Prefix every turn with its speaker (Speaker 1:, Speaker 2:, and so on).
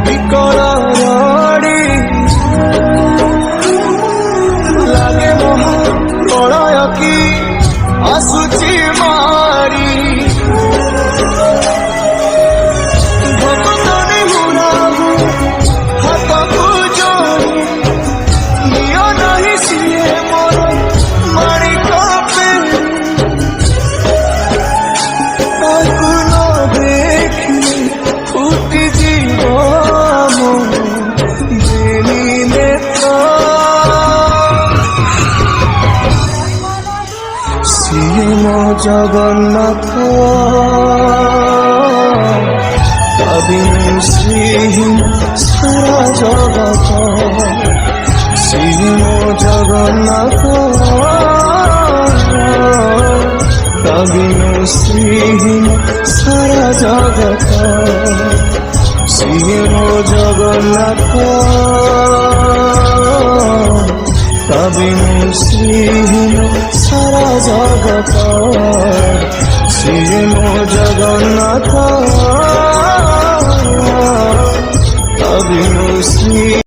Speaker 1: বিকল রড়ি লাগে মহা প্রলয় কি আসুচি মারি ভক্তনি মুরাবু হাতকু যোড়ি নিয় নাহি সিয়ে মোর মাণিক পেরি তাকু ন দেখিলে ফুটি জীব মো বেনি নেত্র সিয়ে মো জগন্নাথ বিনু শ্রীহীন সারা জগত সিয়ে মো জগন্নাথ বিনু শ্রীহীন সারা জগত সিয়ে মো জগন্নাথ বিনু শ্রীহীন সারা জগত সিয়ে মো জগন্নাথ বিনু শ্রী